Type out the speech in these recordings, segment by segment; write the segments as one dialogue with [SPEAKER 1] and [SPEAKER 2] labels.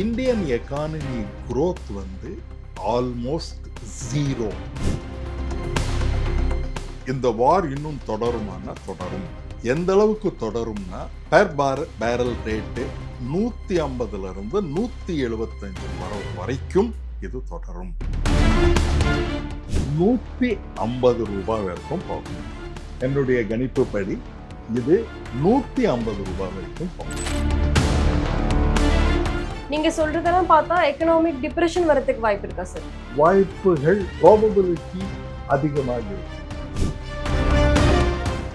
[SPEAKER 1] Indian economy growth வந்து almost zero. இந்த வார் இன்னும் தொடருமானா தொடரும். எந்த அளவுக்கு தொடரும்னா பெர் பேரல் ரேட்டு 150 175 வரைக்கும் இது தொடரும். 150 ரூபாய் வரைக்கும் போகும். என்னுடைய கணிப்பு படி இது 150 ரூபாய் வரைக்கும் போகும்.
[SPEAKER 2] நீங்க சொல்றதெல்லாம் பார்த்தா எக்கனாமிக் டிப்ரெஷன் வரதுக்கு வாய்ப்பு இருக்கா சார்?
[SPEAKER 1] வாய்ப்புகள் ப்ராபபிலிட்டி அதிகமாக இருக்கு.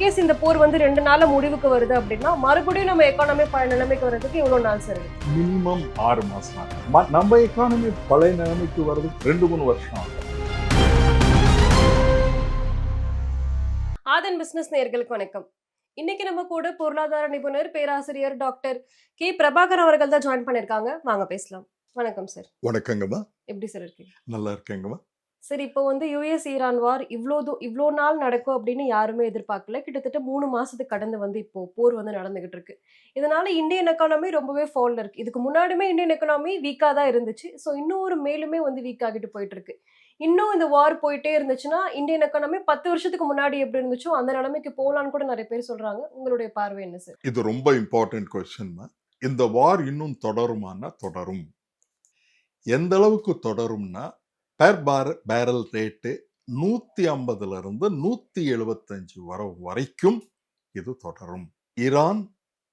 [SPEAKER 2] கேஸ் இந்த போர் வந்து 2 நாள்ல முடிவுக்கு வருது அப்படின்னா மறுபடியும் நம்ம எக்கானமி பழைய நிலைமைக்கு வர்றதுக்கு எவ்வளவு நாள் சார்?
[SPEAKER 1] மினிமம் 6 மாசம் ஆகும். நம்ம எக்கானமி பழைய நிலைமைக்கு வர்றதுக்கு 2-3 வருஷம் ஆகும்.
[SPEAKER 2] ஆதன் பிசினஸ் நேயர்களுக்கு வணக்கம். இன்னைக்கு நம்ம கூட பொருளாதார நிபுணர் பேராசிரியர் டாக்டர் கே பிரபாகர் அவர்கள் தான் ஜாயின் பண்ணிருக்காங்க. வாங்க பேசலாம். வணக்கம் சார்.
[SPEAKER 1] வணக்கங்கம்மா.
[SPEAKER 2] எப்படி சார் இருக்கீங்க?
[SPEAKER 1] நல்லா இருக்கேங்கம்மா.
[SPEAKER 2] சரி, இப்போ வந்து யுஎஸ் ஈரான் வார் இவ்வளோ நாள் நடக்கும் அப்படின்னு யாருமே எதிர்பார்க்கல. கிட்டத்தட்ட 3 மாசத்துக்கு கடந்து வந்து இப்போ போர் வந்து நடந்துகிட்டு இருக்கு. இதனால இந்தியன் எக்கானமி ரொம்பவே ஃபால்ல இருக்கு. இதுக்கு முன்னாடியுமே இந்தியன் எக்கானமி வீக்கா தான் இருந்துச்சு. ஸோ இன்னும் மேலுமே வந்து வீக் ஆகிட்டு போயிட்டு இருக்கு. இன்னும் இந்த வார் போயிட்டே இருந்துச்சுன்னா இந்தியன் எக்கானமி 10 வருஷத்துக்கு முன்னாடி எப்படி இருந்துச்சோ அந்த நிலைமைக்கு போகலான்னு கூட நிறைய பேர் சொல்றாங்க. உங்களுடைய பார்வை என்ன சார்?
[SPEAKER 1] இது ரொம்ப இம்பார்ட்டன்ட் கொஸ்டின். இந்த வார் இன்னும் தொடருமானா தொடரும். எந்த அளவுக்கு தொடரும்னா பெர் பேரல் ரேட்டு 150 175 வரைக்கும் இது தொடரும். ஈரான்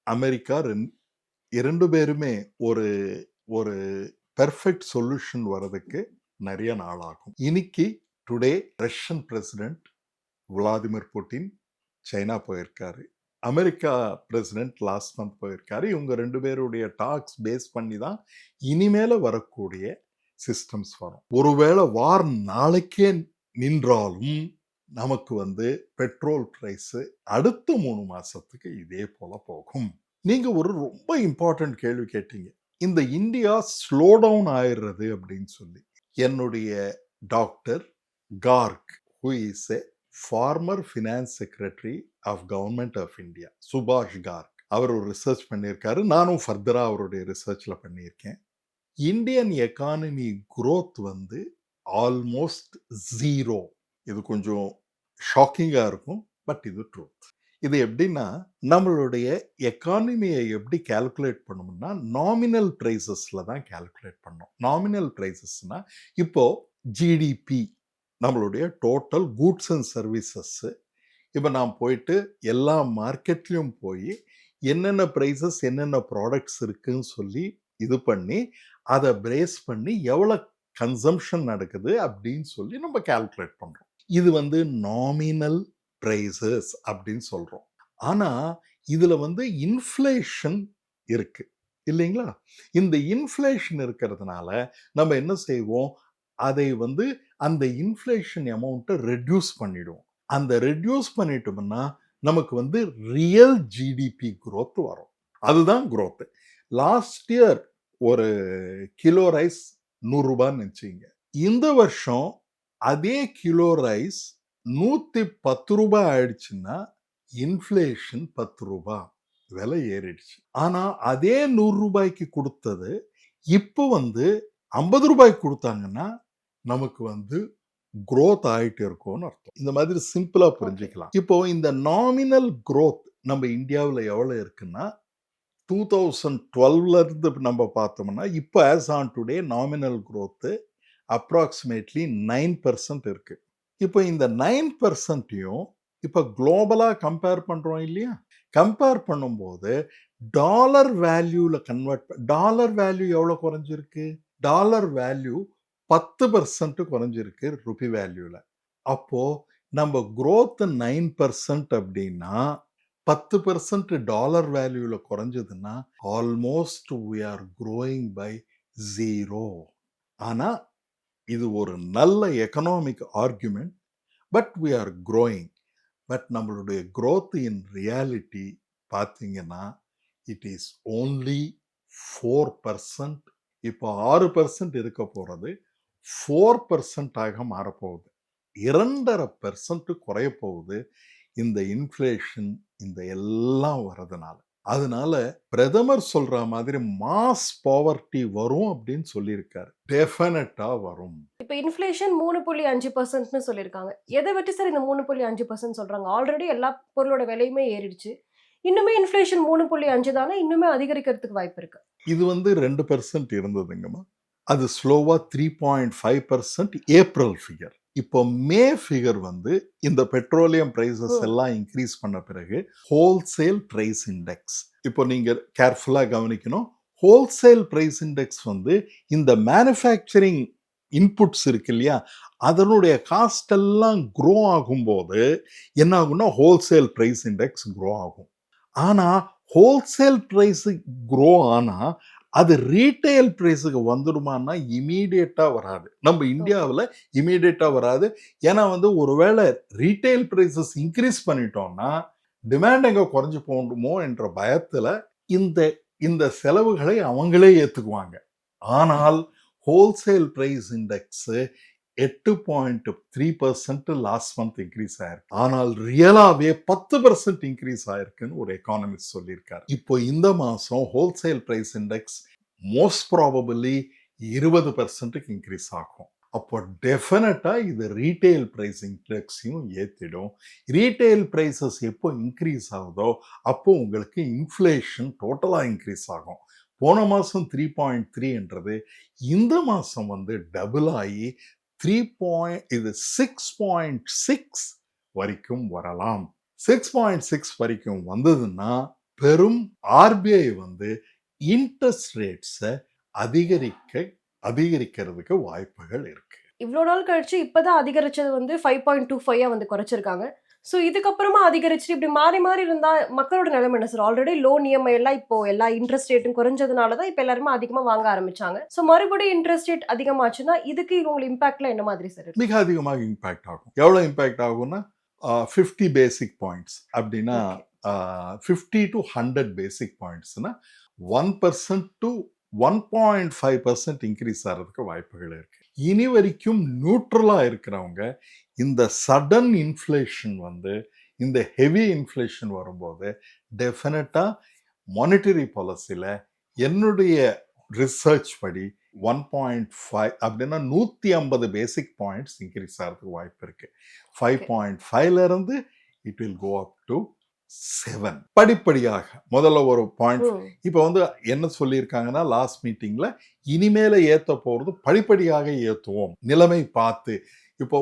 [SPEAKER 1] அமெரிக்கா இரண்டு பேருமே ஒரு பெர்ஃபெக்ட் சொல்யூஷன் வர்றதுக்கு நிறைய நாள் ஆகும். இன்னைக்கு today Russian president Vladimir Putin China போயிருக்காரு. அமெரிக்கா பிரசிடென்ட் லாஸ்ட் மந்த் போயிருக்காரு. இவங்க 2 பேருடைய டாக்ஸ் பேஸ் பண்ணி தான் இனிமேல வரக்கூடிய சிஸ்டம்ஸ் வரும். ஒருவேளை வார் நாளைக்கே நின்றாலும் நமக்கு வந்து பெட்ரோல் பிரைஸ் அடுத்த 3 மாசத்துக்கு இதே போல போகும். நீங்க ஒரு ரொம்ப இம்பார்ட்டன்ட் கேள்வி கேட்டீங்க, இந்த இந்தியா ஸ்லோ டவுன் ஆயிடுறது அப்படின்னு சொல்லி. என்னுடைய doctor Garg, who is a former finance secretary of government of India, சுபாஷ் கார்க், அவர் ஒரு ரிசர்ச் பண்ணியிருக்காரு. நானும் ஃபர்தரா அவருடைய ரிசர்ச்ல பண்ணியிருக்கேன். இந்தியன் எக்கானமி growth வந்து ஆல்மோஸ்ட் ஜீரோ. இது கொஞ்சம் ஷாக்கிங்கா இருக்கும், பட் இது ட்ரூத். இது எப்படின்னா, நம்மளுடைய எக்கானமியை எப்படி கால்குலேட் பண்ணணும்னா நாமினல் பிரைசஸ்ல தான் கால்குலேட் பண்ணோம். நாமினல் பிரைசஸ்னா இப்போ ஜிடிபி, நம்மளுடைய டோட்டல் கூட்ஸ் அண்ட் சர்வீசஸ். இப்போ நான் போயிட்டு எல்லா மார்க்கெட்லையும் போய் என்னென்ன ப்ரைஸஸ் என்னென்ன ப்ராடக்ட்ஸ் இருக்குன்னு சொல்லி இது பண்ணி அதை பிரேஸ் பண்ணி எவ்வளோ கன்சம்ஷன் நடக்குது அப்படின்னு சொல்லி நம்ம கால்குலேட் பண்ணுறோம். இது வந்து நாமினல் ப்ரைஸஸ் அப்படின்னு சொல்கிறோம். ஆனால் இதில் வந்து இன்ஃப்ளேஷன் இருக்கு இல்லைங்களா? இந்த இன்ஃப்ளேஷன் இருக்கிறதுனால நம்ம என்ன செய்வோம், அதை வந்து அந்த இன்ஃப்ளேஷன் அமௌண்ட்டை ரெடியூஸ் பண்ணிடுவோம். அந்த ரெடியூஸ் பண்ணிட்டோம்னா நமக்கு வந்து ரியல் ஜிடிபி growth வரும். அதுதான் growth. லாஸ்ட் இயர் ஒரு கிலோ ரைஸ் 100 ரூபான்னு நினைச்சிங்க. இந்த வருஷம் அதே கிலோ ரைஸ் 110 ரூபாய் ஆயிடுச்சுன்னா இன்ஃப்ளேஷன் 10 ரூபாய் விலை ஏறிடுச்சு. ஆனா அதே 100 ரூபாய்க்கு கொடுத்தது இப்போ வந்து 50 ரூபாய்க்கு கொடுத்தாங்கன்னா நமக்கு வந்து growth ஆயிட்டு இருக்கும்னு அர்த்தம். இந்த மாதிரி சிம்பிளா புரிஞ்சுக்கலாம். இப்போ இந்த நாமினல் growth நம்ம இந்தியாவில் எவ்வளவு இருக்குன்னா 2012 இருந்து நம்ம பார்த்தோம்னா இப்போ as on today nominal growth approximately 9% இருக்கு. இப்போ இந்த 9%யும் இப்போ குளோபலா கம்பேர் பண்றோம் இல்லையா? கம்பேர் பண்ணும்போது டாலர் வேல்யூல டாலர் வேல்யூ எவ்வளவு குறைஞ்சிருக்கு? டாலர் வேல்யூ 10% குறைஞ்சிருக்கு ருபி வேல்யூல. அப்போ நம்ம growth 9% அப்படின்னா 10% டாலர் வேல்யூல குறைஞ்சதுன்னா almost we are growing by 0. ஆனா இது ஒரு நல்ல economic argument. But we are growing. But நம்மளுடைய growth in reality பார்த்தீங்கன்னா இட் இஸ் ஓன்லி 4%. இப்போ 6% இருக்க போறது 4% ஆக மாறப்போகுது. 2.5% குறைய போகுது இந்த இன்ஃப்ளேஷன் இந்த எல்லாம் வர்றதுனால. அதனால பிரதமர் சொல்ற மாதிரி மாஸ் பாவர்ட்டி வரும் அப்படின்னு சொல்லியிருக்காரு. டெஃபினட்டா வரும்.
[SPEAKER 2] இப்ப இன்ஃப்ளேஷன் 3.5%ன்னு சொல்லியிருக்காங்க. எத வச்சு சார் இந்த 3.5% சொல்றாங்க? ஆல்ரெடி எல்லா பொருளோட விலையுமே ஏறிடுச்சு. இன்னுமே இன்ஃப்ளேஷன் 3.5 தானே இன்னுமே அதிகரிக்கிறதுக்கு வாய்ப்பு இருக்கு.
[SPEAKER 1] இது 2% இருந்ததுங்கம்மா. அது ஸ்லோவா 3.5% ஏப்ரல் ஃபிகர். இப்போ மே ஃபிகர் இந்த பெட்ரோலியம் பிரைசஸ்
[SPEAKER 2] ம்.
[SPEAKER 1] எல்லாம் இன்க்ரீஸ் பண்ண பிறகு ஹோல்சேல் பிரைஸ் இண்டெக்ஸ். இப்போ நீங்க கேர்ஃபுல்லா கவனிக்கணும். ஹோல்சேல் பிரைஸ் இண்டெக்ஸ் இந்த மேனுஃபேக்சரிங் இன்புட்ஸ் இருக்கு இல்லையா, அதனுடைய காஸ்ட் எல்லாம் க்ரோ ஆகும்போது என்ன ஆகும்னா ஹோல்சேல் பிரைஸ் இண்டெக்ஸ் க்ரோ ஆகும். ஆனா ஹோல்சேல் பிரைஸ் க்ரோ ஆனா அது ரீட்டைல் பிரைஸுக்கு வந்துடுமான்னா இமீடியட்டா வராது. நம்ம
[SPEAKER 2] ஓகே.
[SPEAKER 1] இந்தியாவில் இமீடியட்டா வராது. ஏன்னா ஒருவேளை ரீட்டைல் பிரைசஸ் இன்க்ரீஸ் பண்ணிட்டோம்னா டிமாண்ட் எங்க குறைஞ்சு போகுமோ என்ற பயத்துல இந்த இந்த செலவுகளை அவங்களே ஏத்துக்குவாங்க. ஆனால் wholesale price index 8.3% last month increase ஆயிருக்கு. ஆனால் ரியலாவே 10% இன்க்ரீஸ் ஆயிருக்குன்னு ஒரு எக்கானமிஸ்ட் சொல்லியிருக்காரு. இப்போ இந்த மாசம் wholesale price index most probably 20% increase ஆகும். அப்போ டெஃபினட்டா இது ரீட்டைல் பிரைஸ் இண்டெக்ஸையும் ஏத்திடும். ரீட்டைல் பிரைசஸ் எப்போ இன்க்ரீஸ் ஆகுதோ அப்போ உங்களுக்கு இன்ஃப்ளேஷன் டோட்டலா இன்க்ரீஸ் ஆகும். போன மாசம் 3.3 இந்த மாசம் டபுள் ஆகி 6.6 வரைக்கும் வரலாம். 6.6 வரைக்கும் வந்ததுன்னா பெரும் ஆர்பிஐ இன்ட்ரெஸ்ட் ரேட்ஸை அதிகரிக்கிறதுக்கு வாய்ப்புகள் இருக்கு.
[SPEAKER 2] இவ்ளோ நாள் கழிச்சு இப்பதான் அதிகரிச்சது 5.25 குறைச்சிருக்காங்க. ஸோ இதுக்கப்புறமா அதிகரிச்சுட்டு இப்படி மாறி மாறி இருந்தா மக்களோட நிலைமை என்ன சார்? ஆல்ரெடி லோன் இஎம்ஐ எல்லாம் இப்போ எல்லா இன்ட்ரெஸ்ட் ரேட்டும் குறைஞ்சதுனால தான் இப்போ எல்லாருமே அதிகமா வாங்க ஆரம்பிச்சாங்க. ஸோ மறுபடியும் இன்ட்ரெஸ்ட் ரேட் அதிகமாச்சுன்னா இதுக்கு உங்களுக்கு இம்பாக்ட்லாம் என்ன மாதிரி சார்?
[SPEAKER 1] மிக அதிகமாக இம்பாக்ட் ஆகும். எவ்வளவு இம்பாக்ட் ஆகும்னா 50 பேசிக் பாயிண்ட்ஸ் அப்படின்னா 50 to 100 பேசிக் பாயிண்ட்ஸ்னா 1% to 1.5% இன்க்ரீஸ் ஆகிறதுக்கு வாய்ப்புகள் இருக்கு. இனி வரைக்கும் நியூட்ரலா இருக்கிறவங்க இந்த சடன் இன்ஃப்ளேஷன் இந்த ஹெவி இன்ஃப்ளேஷன் வரும்போது டெஃபினட்டா மானிட்டரி பாலிசியில் என்னுடைய ரிசர்ச் படி 1.5 அப்படின்னா 150 பேசிக் பாயிண்ட்ஸ் இன்க்ரீஸ் ஆகிறதுக்கு வாய்ப்பு இருக்கு. 5.5ல இருந்து it will go up to 7 படிப்படியாக. முதல்ல ஒரு பாயிண்ட் இப்போ என்ன சொல்லியிருக்காங்கன்னா லாஸ்ட் மீட்டிங்ல இனிமேல ஏத்த போறது படிப்படியாக ஏத்துவோம் நிலைமை பார்த்து. இப்போ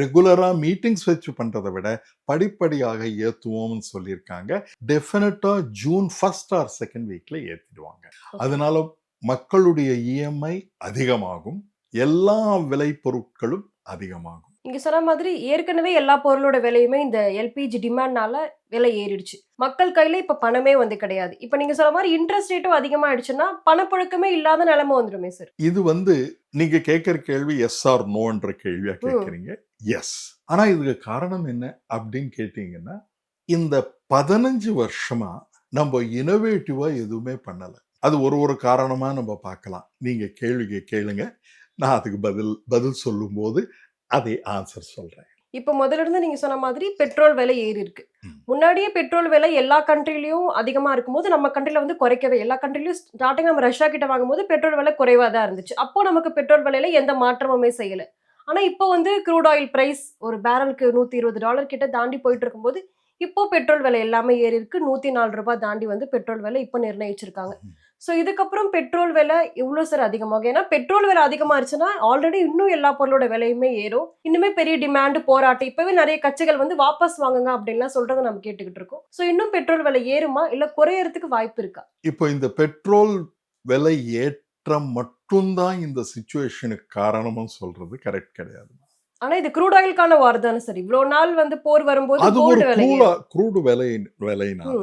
[SPEAKER 1] ரெகுலரா மீட்டிங்ஸ் வச்சு பண்றதை விட படிப்படியாக ஏத்துவோம்னு சொல்லியிருக்காங்க. டெஃபினட்டா ஜூன் 1st or 2nd வீக்ல ஏத்திடுவாங்க. அதனால மக்களுடைய இஎம்ஐ அதிகமாகும், எல்லா விலை பொருட்களும் அதிகமாகும்.
[SPEAKER 2] நீங்க சொன்ன மாதிரி ஏற்கனவே எல்லா பொருளோட விலையுமே இந்த எல்பிஜி டிமாண்ட்னால விலை ஏறிடுச்சு. மக்கள் கையில இப்ப பணமே கிடையாது. இப்ப நீங்க சொன்ன மாதிரி இன்ட்ரெஸ்ட் ரேட்டும் அதிகமாயிடுச்சுன்னா பணப்புழக்கமே இல்லாத நிலைமை வந்துருமே சார்.
[SPEAKER 1] இது நீங்க கேட்கிற கேள்வி எஸ் ஆர் நோன்ற கேள்வியா கேட்கறீங்க. எஸ். ஆனா இதுக்கு காரணம் என்ன அப்படின்னு கேட்டீங்கன்னா இந்த 15 வருஷமா நம்ம இனோவேட்டிவா எதுவுமே பண்ணல. அது ஒரு காரணமா நம்ம பார்க்கலாம். நீங்க கேள்வி கேளுங்க, நான் அதுக்கு பதில் சொல்லும் போது அதே ஆன்சர் சொல்றேன்.
[SPEAKER 2] இப்ப முதல்ல இருந்து நீங்க சொன்ன மாதிரி பெட்ரோல் விலை ஏறி இருக்கு. முன்னாடியே பெட்ரோல் விலை எல்லா கண்ட்ரிலயும் அதிகமா இருக்கும்போது நம்ம கண்ட்ரில குறைக்கவே எல்லா கண்ட்ரிலயும் ஸ்டார்டிங் நம்ம ரஷ்யா கிட்ட வாங்கும்போது பெட்ரோல் விலை குறைவா தான் இருந்துச்சு. அப்போ நமக்கு பெட்ரோல் விலையில எந்த மாற்றமுமே செய்யல. ஆனா இப்போ க்ரூட் ஆயில் பிரைஸ் ஒரு பேரலுக்கு $120 கிட்ட தாண்டி போயிட்டு இருக்கும்போது இப்போ பெட்ரோல் விலை எல்லாமே ஏறி இருக்கு. $104 தாண்டி பெட்ரோல் விலை இப்போ நிர்ணயிச்சிருக்காங்க. ஸோ இதுக்கப்புறம் பெட்ரோல் விலை எவ்வளோ சார் அதிகமாகும்? ஏன்னா பெட்ரோல் விலை அதிகமாயிருச்சுன்னா ஆல்ரெடி இன்னும் எல்லா பொருளோட விலையுமே ஏறும். இன்னுமே பெரிய டிமாண்ட் போராட்டம் இப்பவே நிறைய கட்சிகள் வாபஸ் வாங்குங்க அப்படின்லாம் சொல்றதை நம்ம கேட்டுக்கிட்டு இருக்கோம். ஸோ இன்னும் பெட்ரோல் விலை ஏறுமா இல்ல குறையறதுக்கு வாய்ப்பு இருக்கா?
[SPEAKER 1] இப்போ இந்த பெட்ரோல் விலை ஏற்றம் மட்டும்தான் இந்த சிச்சுவேஷனுக்கு காரணம்னு சொல்றது கரெக்ட் கிடையாது.
[SPEAKER 2] ஆனா இது க்ரூட் ஆயிலுக்கான வார் தானே சார். இவ்வளவு நாள் போர் வரும்போது
[SPEAKER 1] அது ஒரு க்ரூட் விலையினால.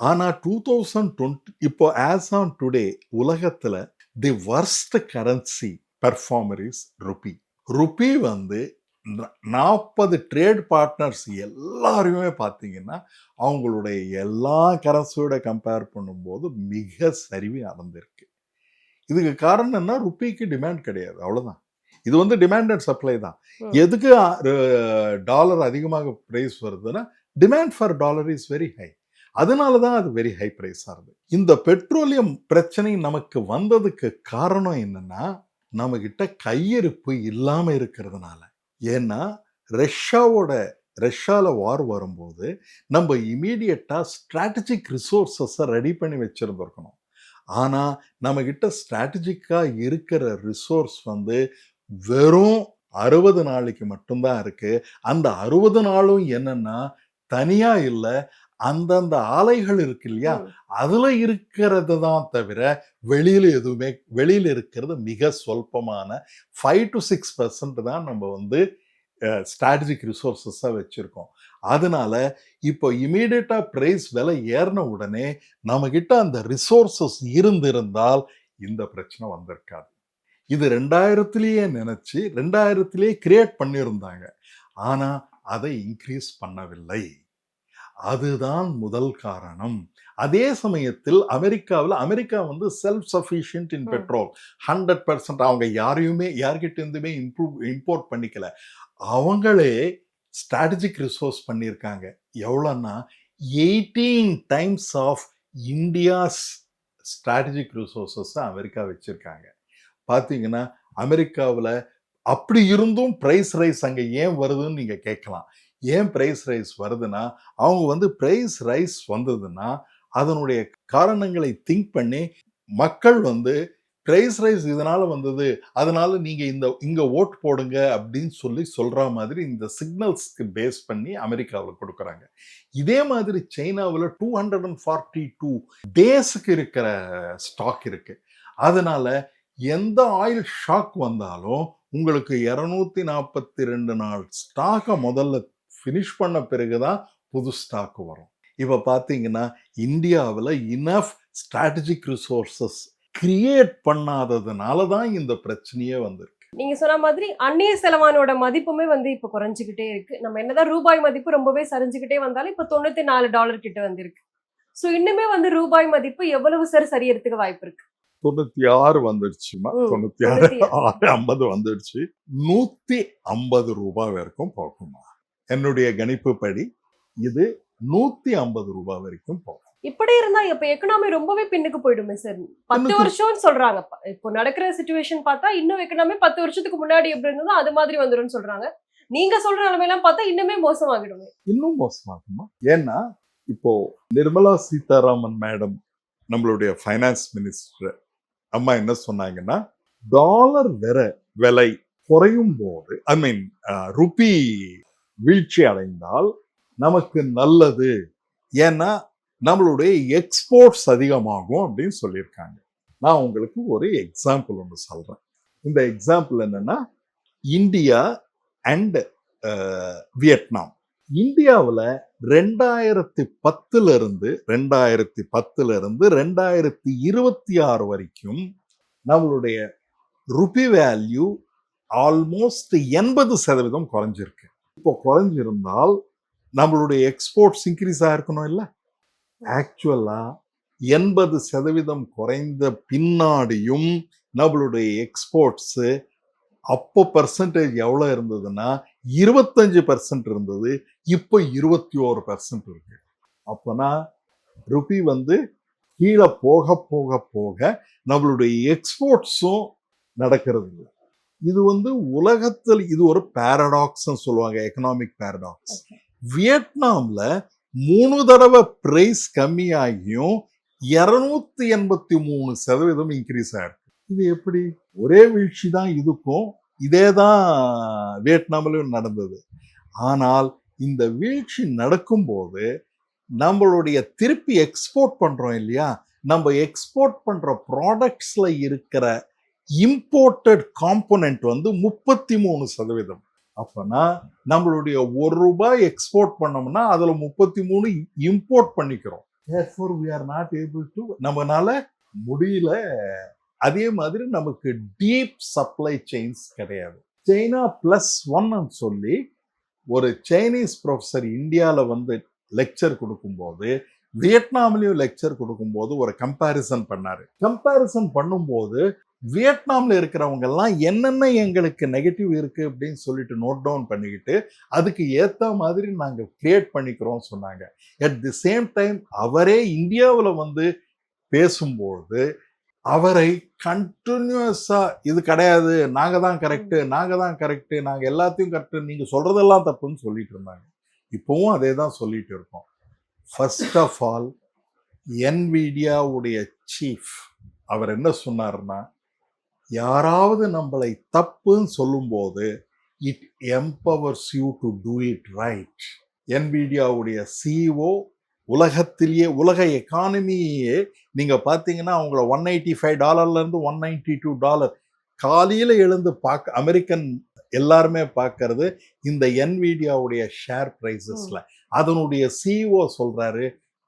[SPEAKER 1] ஆனா 2020 இப்போ ஆஸ் ஆன் டுடே உலகத்துல தி worst currency performer is rupee. Rupee 40 trade partners எல்லாருமே பார்த்தீங்கன்னா அவங்களுடைய எல்லா கரன்சியோட கம்பேர் பண்ணும்போது மிக சரிவு நடந்திருக்கு. இதுக்கு காரணம் என்ன? ருபிக்கு டிமாண்ட் கிடையாது, அவ்வளவுதான். இது வந்து டிமாண்ட் அண்ட் சப்ளை தான்.
[SPEAKER 2] ம்.
[SPEAKER 1] எதுக்கு டாலர் அதிகமாக பிரைஸ் வருதுன்னா, demand for dollar is very high. அதனால தான் அது வெரி ஹை பிரைஸ் ஆகுது. இந்த பெட்ரோலியம் பிரச்சனை நமக்கு வந்ததுக்கு காரணம் என்னன்னா, நம்ம கிட்ட கையிருப்பு இல்லாம இருக்கிறதுனால. ஏன்னா ரஷ்யால வார் வரும்போது நம்ம இமீடியட்டா ஸ்ட்ராட்டஜிக் ரிசோர்ஸஸை ரெடி பண்ணி வச்சிருந்திருக்கணும். ஆனா நம்ம கிட்ட ஸ்ட்ராட்டஜிக்கா இருக்கிற ரிசோர்ஸ் வந்து வெறும் 60 நாளைக்கு மட்டும்தான் இருக்கு. அந்த 60 நாளும் என்னன்னா தனியா இல்ல, அந்தந்த ஆலைகள் இருக்கு இல்லையா,
[SPEAKER 2] ம்.
[SPEAKER 1] அதுல இருக்கிறது தான் தவிர வெளியில இருக்கிறது மிக சொல்பமான 5 to 6% தான் நம்ம வந்து ஸ்ட்ராட்டஜிக் ரிசோர்ஸஸா வச்சிருக்கோம். அதனால இப்போ இமீடியட்டா பிரைஸ் விலை ஏறின உடனே நம்ம கிட்ட அந்த ரிசோர்ஸஸ் இருந்திருந்தால் இந்த பிரச்சனை வந்திருக்காது. இது 2000லேயே நினைச்சு 2000லேயே கிரியேட் பண்ணியிருந்தாங்க. ஆனா அதை இன்க்ரீஸ் பண்ணவில்லை. அதுதான் முதல் காரணம். அதே சமயத்தில் அமெரிக்கா வந்து செல்ஃப் சஃபிஷியன்ட் இன்
[SPEAKER 2] ம்.
[SPEAKER 1] பெட்ரோல். 100% அவங்க யார்கிட்ட இருந்துமே இம்போர்ட் பண்ணிக்கல. அவங்களே ஸ்ட்ராட்டஜிக் ரிசோர்ஸ் பண்ணியிருக்காங்க. எவ்வளோன்னா 18 times of India's strategic resources America வச்சிருக்காங்க. பார்த்தீங்கன்னா அமெரிக்காவில் அப்படி இருந்தும் பிரைஸ் ரைஸ் அங்கே ஏன் வருதுன்னு நீங்க கேட்கலாம். ஏன் பிரைஸ் ரைஸ் வருதுன்னா, அவங்க வந்து பிரைஸ் ரைஸ் வந்ததுன்னா அதனுடைய காரணங்களை திங்க் பண்ணி மக்கள் வந்து பிரைஸ் ரைஸ் இதனால வந்தது, அதனால நீங்க இங்க ஓட் போடுங்க அப்படின்னு சொல்ற மாதிரி இந்த சிக்னல்ஸ்க்கு பேஸ் பண்ணி அமெரிக்காவில் கொடுக்குறாங்க. இதே மாதிரி சைனாவில் 242 டேஸ்க்கு இருக்கிற ஸ்டாக் இருக்கு. அதனால எந்த ஆயில் ஷாக் வந்தாலும் உங்களுக்கு 242 நாள் ஸ்டாக்கை முதல்ல ஃபினிஷ் பண்ண பிறகுதான் புது ஸ்டாக் வரும். இப்ப பாத்தீங்கன்னா இந்தியாவில் இனஃப் ஸ்ட்ராட்டஜிக் ரிசோர்சஸ் கிரியேட் பண்ணாததுனால தான் இந்த பிரச்சனையே வந்திருக்கு.
[SPEAKER 2] நீங்க சொன்ன மாதிரி அந்நிய செலவானோட மதிப்புமே வந்து இப்ப குறைஞ்சுக்கிட்டே இருக்கு. நம்ம என்னதான் ரூபாய் மதிப்பு ரொம்பவே சரிஞ்சுக்கிட்டே வந்தாலும் இப்ப $94 கிட்ட வந்திருக்கு. சோ இன்னுமே வந்து ரூபாய் மதிப்பு எவ்வளவு சரியறதுக்கு வாய்ப்பு இருக்கு?
[SPEAKER 1] 96 வந்துடுச்சுமா.
[SPEAKER 2] ம்.
[SPEAKER 1] 96
[SPEAKER 2] 96.
[SPEAKER 1] 50 வந்துடுச்சு. 150 ரூபாய் வரைக்கும் போகுமா? என்னுடைய கணிப்பு படி இது 150 ரூபாய் வரைக்கும் போகும்.
[SPEAKER 2] இப்படி இருந்தா இப்ப எக்கனாமி ரொம்பவே பின்னுக்கு போயிடுமே சார். 10 வருஷம்னு சொல்றாங்க. இப்போ நடக்கிற சிச்சுவேஷன் பார்த்தா இன்னும் எக்கனாமி 10 வருஷத்துக்கு முன்னாடி எப்படி இருந்ததோ அது மாதிரி வந்துரும்னு சொல்றாங்க. நீங்க சொல்ற நிலைமையெல்லாம் பார்த்தா இன்னுமே மோசமாகிடுமே.
[SPEAKER 1] இன்னும் மோசமாகுமா? ஏன்னா இப்போ நிர்மலா சீதாராமன் மேடம், நம்மளுடைய ஃபைனான்ஸ் மினிஸ்டர் அம்மா என்ன சொன்னாங்கன்னா, டாலர் விலை குறையும் போது ருபி வீழ்ச்சி அடைந்தால் நமக்கு நல்லது, ஏன்னா நம்மளுடைய எக்ஸ்போர்ட்ஸ் அதிகமாகும் அப்படின்னு சொல்லியிருக்காங்க. நான் உங்களுக்கு ஒரு எக்ஸாம்பிள் ஒன்று சொல்றேன். இந்த எக்ஸாம்பிள் என்னன்னா, இந்தியா அண்ட் வியட்நாம். இந்தியாவில் 2010 இருந்து 2026 வரைக்கும் நம்மளுடைய ருபி வேல்யூ ஆல்மோஸ்ட் 80% குறைஞ்சிருக்கு. இப்போ குறைஞ்சிருந்தால் நம்மளுடைய எக்ஸ்போர்ட்ஸ் இன்க்ரீஸ் ஆயிருக்கணும் இல்ல? ஆக்சுவலா 80% குறைந்த பின்னாடியும் நம்மளுடைய எக்ஸ்போர்ட்ஸ் அப்போ பர்சன்டேஜ் எவ்வளவு இருந்ததுன்னா 25% இருந்தது. இப்போ 21% இருக்கு. அப்பனா ருபி வந்து கீழே போக போக போக நம்மளுடைய எக்ஸ்போர்ட்ஸும் நடக்கிறது இல்லை. இது வந்து உலகத்தில் இது ஒரு பாரடாக்ஸ் சொல்லுவாங்க, எக்கனாமிக் பாரடாக்ஸ். வியட்நாம்ல 3 தடவை பிரைஸ் கம்மியாகியும் 283% இன்க்ரீஸ் ஆயிருக்கு. இது எப்படி? ஒரே வீழ்ச்சி தான் இதுக்கும், இதேதான் வியட்நாமிலும் நடந்தது. ஆனால் இந்த வீழ்ச்சி நடக்கும்போது நம்மளுடைய திருப்பி எக்ஸ்போர்ட் பண்றோம் இல்லையா, நம்ம எக்ஸ்போர்ட் பண்ற ப்ராடக்ட்ஸ்ல இருக்கிற இம்போர்ட்டட் காம்போனன்ட் வந்து 33%. அப்பனா நம்மளுடைய ₹1 எக்ஸ்போர்ட் பண்ணோம்னா அதுல 33 இம்போர்ட் பண்ணிக்கிறோம். Therefore we are not able to, நம்மனால முடியல. அதே மாதிரி நமக்கு டீப் சப்ளை செயின்ஸ் கிடையாது. சைனா +1 சொல்லி ஒரு சைனீஸ் ப்ரொஃபஸர் இந்தியாவில் வந்து லெக்சர் கொடுக்கும்போது, வியட்நாம்லயும் லெக்சர் கொடுக்கும்போது ஒரு கம்பேரிசன் பண்ணாரு. கம்பேரிசன் பண்ணும்போது வியட்நாம்ல இருக்கிறவங்க எல்லாம் என்னென்ன எங்களுக்கு நெகட்டிவ் இருக்கு அப்படின்னு சொல்லிட்டு நோட் டவுன் பண்ணிக்கிட்டு அதுக்கு ஏத்த மாதிரி நாங்க கிரியேட் பண்ணிக்கிறோம் சொன்னாங்க. அட் தி சேம் டைம் அவரே இந்தியாவில் வந்து பேசும்போது அவரை கண்டினியூஸா இது கிடையாது, நாங்க தான் கரெக்ட், நாங்க தான் கரெக்ட், நாங்க எல்லாத்தையும் கரெக்ட், நீங்க சொல்றதெல்லாம் தப்புன்னு சொல்லிட்டு இருந்தாங்க. இப்பவும் அதே தான் சொல்லிட்டு இருக்கோம். ஃபர்ஸ்ட் ஆஃப் ஆல் NVIDIAவுடைய சீஃப் அவர் என்ன சொன்னார்னா, யாராவது நம்மளை தப்புன்னு சொல்லும்போது it empowers you to do it right. NVIDIAவுடைய CEO உலகத்திலேயே உலக எக்கானமியே நீங்க பார்த்தீங்கன்னா அவங்கள $185 இருந்து $192 காலையில எழுந்து பார்க்க அமெரிக்கன் எல்லாருமே பார்க்கறது இந்த NVIDIAவுடைய ஷேர் பிரைசஸ்ல. அதனுடைய CEO சொல்றாரு,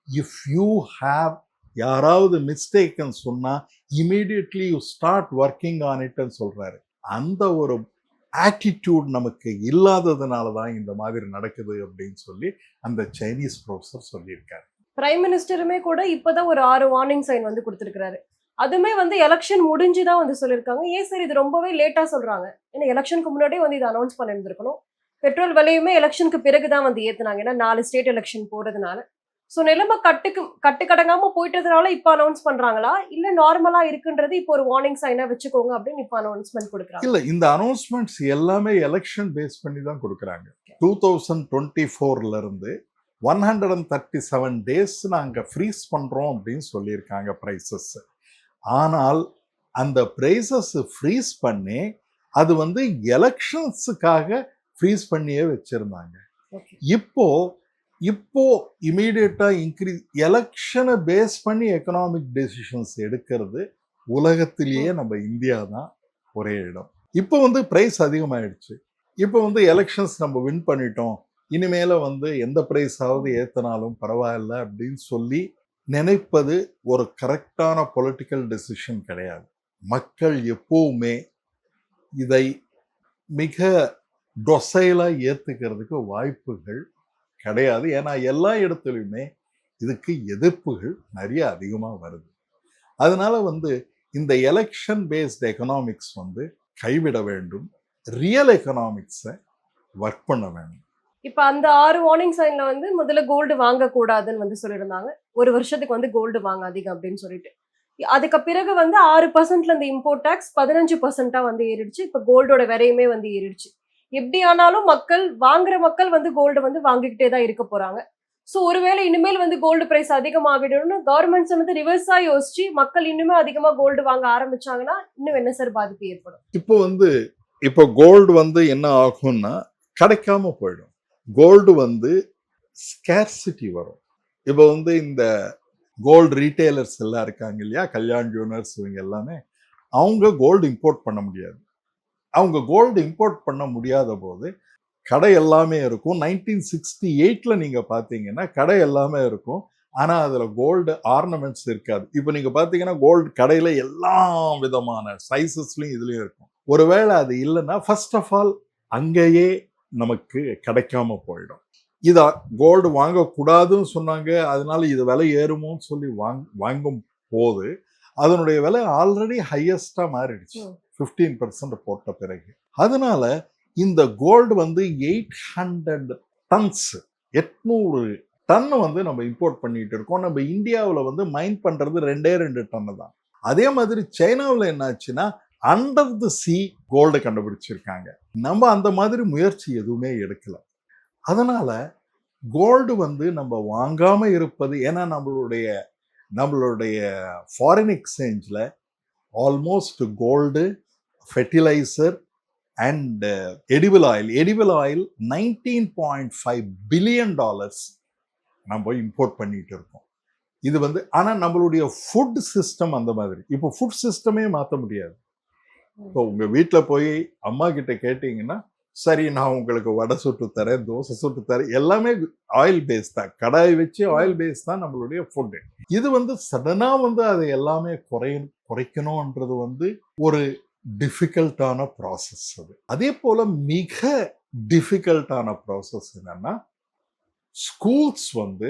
[SPEAKER 1] இஃப் யூ ஹேவ் யாராவது மிஸ்டேக்னு சொன்னா immediately you start working on இட்னு சொல்றாரு. அந்த ஒரு ஆட்டிடியூட் நமக்கு இல்லாததுனால தான் இந்த மாதிரி நடக்குது அப்படின்னு சொல்லி அந்த சைனீஸ் ப்ரொஃபஸர் சொல்லியிருக்காரு.
[SPEAKER 2] பிரைம் மினிஸ்டருமே கூட இப்பதான் ஒரு 6 வார்னிங் சைன் வந்து கொடுத்திருக்காரு. அதுமே வந்து எலெக்ஷன் முடிஞ்சுதான் வந்து சொல்லியிருக்காங்க. ஏன் சார் இது ரொம்பவே லேட்டா சொல்றாங்க? ஏன்னா எலெக்ஷனுக்கு முன்னாடியே வந்து இதை அனௌன்ஸ் பண்ணியிருந்திருக்கணும். பெட்ரோல் விலையுமே எலெக்ஷனுக்கு பிறகுதான் வந்து ஏத்துனாங்க. ஏன்னா 4 ஸ்டேட் எலெக்ஷன் போறதுனால. சோ நிலைமை கட்டுக்கடங்காம போயிட்டதுனால இப்ப அனௌன்ஸ் பண்றாங்களா, இல்ல நார்மலா இருக்குன்றது இப்போ ஒரு வார்னிங் சைனா வச்சுக்கோங்க அப்படின்னு இப்ப அனௌன்ஸ்மெண்ட் கொடுக்குறாங்க?
[SPEAKER 1] இல்ல, இந்த அனௌன்ஸ்மெண்ட்ஸ் எல்லாமே எலெக்ஷன் பேஸ் பண்ணி தான் கொடுக்குறாங்க. 2024ல இருந்து 137 டேஸ் நாங்க ஃப்ரீஸ் பண்றோம் அப்படின்னு சொல்லியிருக்காங்க பிரைசஸ். ஆனால் அந்த பிரைசஸ் ஃப்ரீஸ் பண்ணி அது வந்து எலெக்ஷன்ஸுக்காக ஃப்ரீஸ் பண்ணியே வச்சிருந்தாங்க. இப்போ இமீடியட்டா இன்க்ரீஸ் எலெக்ஷனை பேஸ் பண்ணி எக்கனாமிக் டெசிஷன்ஸ் எடுக்கிறது உலகத்திலேயே நம்ம இந்தியா தான் ஒரே இடம். இப்போ வந்து பிரைஸ் அதிகமாயிடுச்சு. இப்போ வந்து எலெக்ஷன்ஸ் நம்ம வின் பண்ணிட்டோம், இனிமேல வந்து எந்த பிரைஸ் ஆவது ஏத்தனாலும் பரவாயில்ல அப்படின்னு சொல்லி நினைப்பது ஒரு கரெக்டான பொலிட்டிக்கல் டெசிஷன் கிடையாது. மக்கள் எப்பவுமே இதை மிக டொசைலா ஏத்துக்கிறதுக்கு வாய்ப்புகள் கிடையாது. ஏன்னா எல்லா இடத்துலையுமே இதுக்கு எதிர்ப்புகள் நிறைய அதிகமாக வருது. அதனால வந்து இந்த எலெக்ஷன் பேஸ்ட் எக்கனாமிக்ஸ் வந்து கைவிட வேண்டும், ரியல் எக்கனாமிக்ஸை ஒர்க் பண்ண வேண்டும்.
[SPEAKER 2] இப்ப அந்த 6 வார்னிங் சைன்ல வந்து முதல்ல கோல்டு வாங்க கூடாதுன்னு வந்து சொல்லியிருந்தாங்க. 1 வருஷத்துக்கு வந்து கோல்டு வாங்காதீங்க அப்படின்னு சொல்லிட்டு. அதுக்கு பிறகு வந்து 6%ல இந்த இம்போர்ட் டாக்ஸ் 15%ஆ வந்து ஏறிடுச்சு. இப்ப கோல்டோட விலையுமே வந்து ஏறிடுச்சு. எப்படி ஆனாலும் வாங்குற மக்கள் வந்து கோல்டு வந்து வாங்கிக்கிட்டே தான் இருக்க போறாங்க. சோ ஒருவேளை இனிமேல் வந்து கோல்டு பிரைஸ் அதிகமாகிடும்னு கவர்மெண்ட்ஸ் வந்து ரிவர்ஸா யோசிச்சு மக்கள் இன்னுமே அதிகமா கோல்டு வாங்க ஆரம்பிச்சாங்கன்னா இன்னும் என்ன சார் பாதிப்பு ஏற்படும்?
[SPEAKER 1] இப்போ கோல்டு வந்து என்ன ஆகும்னா கிடைக்காம போயிடும். கோல்டு வந்து ஸ்கேர்சிட்டி வரும். இப்போ வந்து இந்த கோல்டு ரீட்டைலர்ஸ் எல்லாம் இருக்காங்க இல்லையா, கல்யாண் ஜுவல்லர்ஸ், இவங்க எல்லாமே அவங்க கோல்டு இம்போர்ட் பண்ண முடியாது. அவங்க கோல்டு இம்போர்ட் பண்ண முடியாத போது கடை எல்லாமே இருக்கும். 1968ல நீங்க பார்த்தீங்கன்னா கடை எல்லாமே இருக்கும், ஆனா அதுல கோல்டு ஆர்னமெண்ட்ஸ் இருக்காது. இப்போ நீங்க பார்த்தீங்கன்னா கோல்டு கடையில எல்லா விதமான சைசஸ்லயும் இதுலயும் இருக்கும். ஒருவேளை அது இல்லைன்னா ஃபர்ஸ்ட் ஆஃப் ஆல் அங்கேயே நமக்கு கிடைக்காம போயிடும். இத கோல்டு வாங்கக்கூடாதுன்னு சொன்னாங்க, அதனால இது விலை ஏறுமோன்னு சொல்லி வாங்கும் போது அதனுடைய விலை ஆல்ரெடி ஹையஸ்டா மாறிடுச்சு 15% போட்ட பிறகு. அதனால இந்த கோல்டு வந்து 800 டன்ஸ் 800 டன் வந்து நம்ம இம்போர்ட் பண்ணிட்டு இருக்கோம். நம்ம இந்தியாவில் வந்து மைன் பண்றது 2 டன்னு தான். அதே மாதிரி சைனாவில் என்னாச்சுன்னா அண்டர் தி சீ கோல்டு கண்டுபிடிச்சிருக்காங்க. நம்ம அந்த மாதிரி முயற்சி எதுவுமே எடுக்கல. அதனால கோல்டு வந்து நம்ம வாங்காம இருப்பது, ஏன்னா நம்மளுடைய ஃபாரின் எக்ஸ்சேஞ்சில் almost gold, fertilizer and edible oil $19.5 billion நம்ம இம்போர்ட் பண்ணிட்டு இருக்கோம். இது வந்து ஆனால் நம்மளுடைய ஃபுட் சிஸ்டம் அந்த மாதிரி. இப்போ ஃபுட் சிஸ்டமே மாற்ற முடியாது. இப்போ உங்க வீட்டில் போய் அம்மா கிட்ட கேட்டீங்கன்னா, சரி நான் உங்களுக்கு வடை சுட்டு தரேன், தோசை சுட்டு தரேன், எல்லாமே ஆயில் பேஸ் தான், கடாய் வச்சு ஆயில் பேஸ் தான் நம்மளுடைய ஃபுட்டு. இது வந்து சடனா வந்து அதை எல்லாமே குறைக்கணும்ன்றது வந்து ஒரு டிஃபிகல்ட்டான ப்ராசஸ். அதே போல மிக டிஃபிகல்ட்டான ப்ராசஸ் என்னன்னா ஸ்கூல்ஸ் வந்து